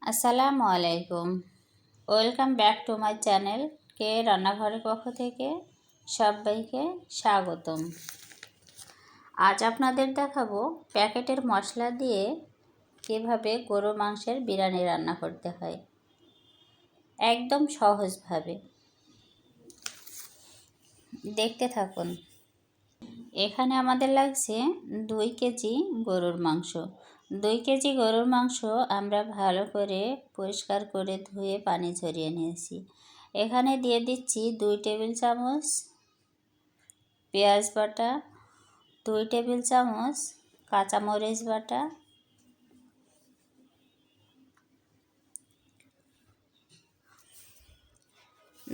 আসসালামু আলাইকুম। Welcome back to my channel কে রান্নাঘরের পক্ষ থেকে সবাইকে স্বাগতম। আজ আপনাদের দেখাবো প্যাকেটের মশলা দিয়ে কিভাবে গরুর মাংসের বিরিয়ানি রান্না করতে হয়, একদম সহজভাবে। দেখতে থাকুন। এখানে আমাদের লাগছে 2 কেজি গরুর মাংস। 2 কেজি গরুর মাংস আমরা ভালো করে পরিষ্কার করে ধুয়ে পানি ঝরিয়ে নিয়েছি। এখানে দিয়ে দিচ্ছি 2 টেবিল চামচ পেঁয়াজ বাটা, 2 টেবিল চামচ কাঁচামরিচ বাটা,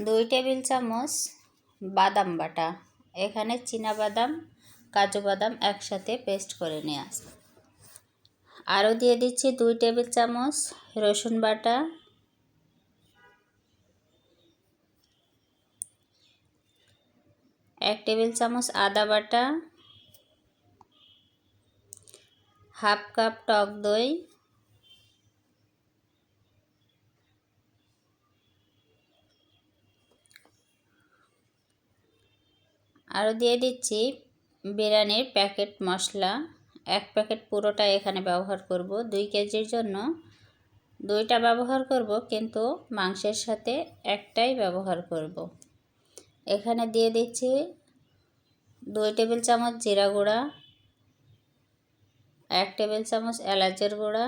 2 টেবিল চামচ বাদাম বাটা। এখানে চীনাবাদাম, কাজু বাদাম একসাথে পেস্ট করে নিয়ে আসবো। আরও দিয়ে দিচ্ছি 2 টেবিল চামচ রসুন বাটা, 1 টেবিল চামচ আদা বাটা, হাফ কাপ টক দই, আরও দিয়ে দিচ্ছি বিরিয়ানির প্যাকেট মশলা। 1 প্যাকেট পুরোটা এখানে ব্যবহার করব। 2 কেজির জন্য 2টা ব্যবহার করব, কিন্তু মাংসের সাথে একটাই ব্যবহার করব। এখানে দিয়ে দিচ্ছি 2 টেবিল চামচ জিরা গুঁড়া, 1 টেবিল চামচ এলাচের গুঁড়া,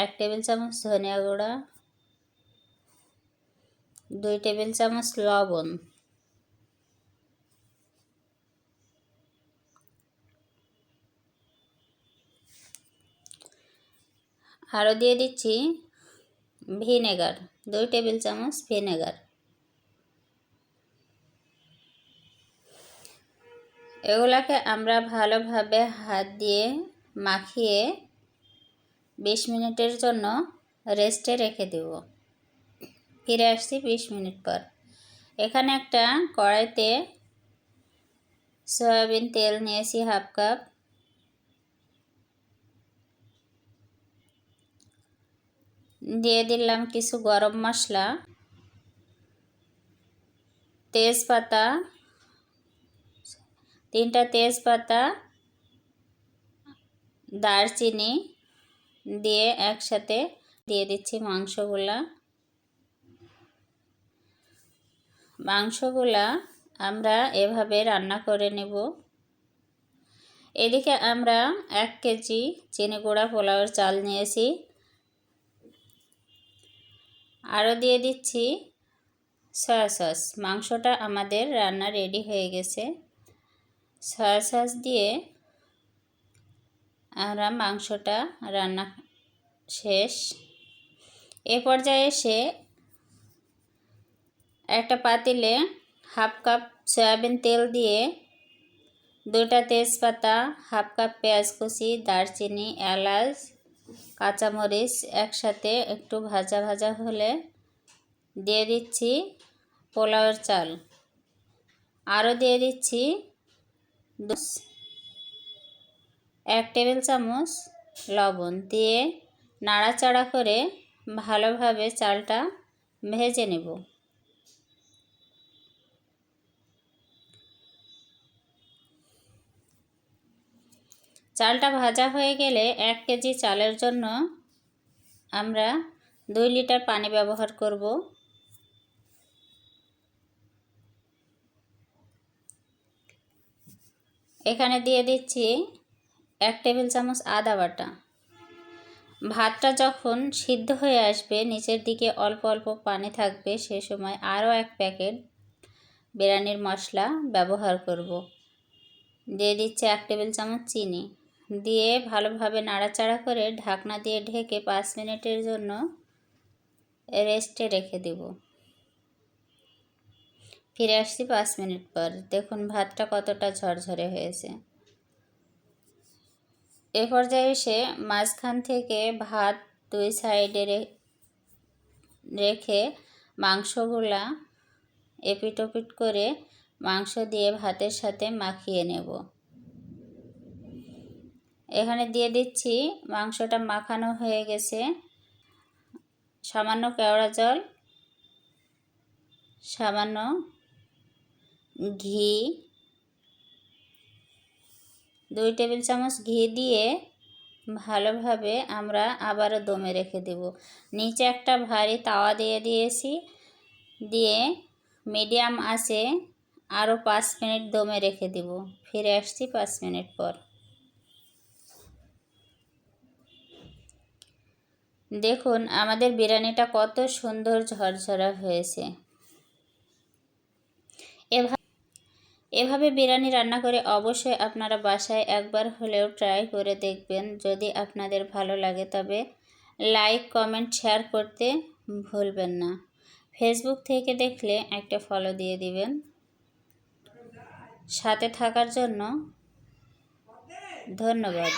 1 টেবিল চামচ ধনিয়া গুঁড়া, 2 টেবিল চামচ লবণ, আরও দিয়ে দিচ্ছি ভিনেগার, 2 টেবিল চামচ ভিনেগার। এগুলাকে আমরা ভালোভাবে হাত দিয়ে মাখিয়ে 20 মিনিটের জন্য রেস্টে রেখে দেব। ফিরে আসছি 20 মিনিট পর। এখানে একটা কড়াইতে সয়াবিন তেল নিয়েছি হাফ কাপ, দিয়ে দিলাম কিছু গরম মশলা, তেজপাতা, 3টা তেজপাতা, দারচিনি দিয়ে একসাথে দিয়ে দিচ্ছি মাংসগুলা আমরা এভাবে রান্না করে নেব। এদিকে আমরা 1 কেজি চিনি গুঁড়া পোলাওয়ের চাল নিয়েছি। আরও দিয়ে দিচ্ছি সয়া সস। মাংসটা আমাদের রান্না রেডি হয়ে গেছে। সয়া সস দিয়ে আমরা মাংসটা রান্না শেষ। এ পর্যায়ে এসে একটা পাতিলে হাফ কাপ সয়াবিন তেল দিয়ে 2টা তেজপাতা, হাফ কাপ পেঁয়াজ কুচি, দারচিনি, এলাচ, কাঁচামরিচ একসাথে একটু ভাজা ভাজা হলে দিয়ে দিচ্ছি পোলাওয়ের চাল। আরও দিয়ে দিচ্ছি 1 টেবিল চামচ লবণ দিয়ে নাড়াচাড়া করে ভালোভাবে চালটা ভেজে নেব। চালটা ভাজা হয়ে গেলে 1 কেজি চালের জন্য আমরা 2 লিটার পানি ব্যবহার করব। এখানে দিয়ে দিচ্ছি 1 টেবিল চামচ আদা বাটা। ভাতটা যখন সিদ্ধ হয়ে আসবে, নিচের দিকে অল্প অল্প পানি থাকবে, সে সময় আরও 1 প্যাকেট বিরিয়ানির মশলা ব্যবহার করব। দিয়ে দিচ্ছি 1 টেবিল চামচ চিনি, দিয়ে ভালোভাবে নাড়াচাড়া করে ঢাকনা দিয়ে ঢেকে 5 মিনিটের জন্য রেস্টে রেখে দেব। ফিরে আসছি 5 মিনিট পর। দেখুন ভাতটা কতটা ঝরঝরে হয়েছে। এ পর্যায়ে এসে মাঝখান থেকে ভাত 2 সাইডে রেখে মাংসগুলা এপিট ওপিট করে মাংস দিয়ে ভাতের সাথে মাখিয়ে নেব। এখানে দিয়ে দিচ্ছি, মাংসটা মাখানো হয়ে গেছে, সামান্য কেওড়া জল, সামান্য ঘি, 2 টেবিল চামচ ঘি দিয়ে ভালোভাবে আমরা আবারও দমে রেখে দেব। নিচে একটা ভারী তাওয়া দিয়ে দিয়েছি, দিয়ে মিডিয়াম আঁচে আরও 5 মিনিট দমে রেখে দেব। ফিরে আসছি 5 মিনিট পর। দেখুন আমাদের বিরিয়ানিটা কত সুন্দর ঝরঝরা হয়েছে। এভাবে বিরিয়ানি রান্না করে অবশ্যই আপনারা বাসায় একবার হলেও ট্রাই করে দেখবেন। যদি আপনাদের ভালো লাগে তবে লাইক, কমেন্ট, শেয়ার করতে ভুলবেন না। ফেসবুক থেকে দেখলে একটা ফলো দিয়ে দিবেন। সাথে থাকার জন্য ধন্যবাদ।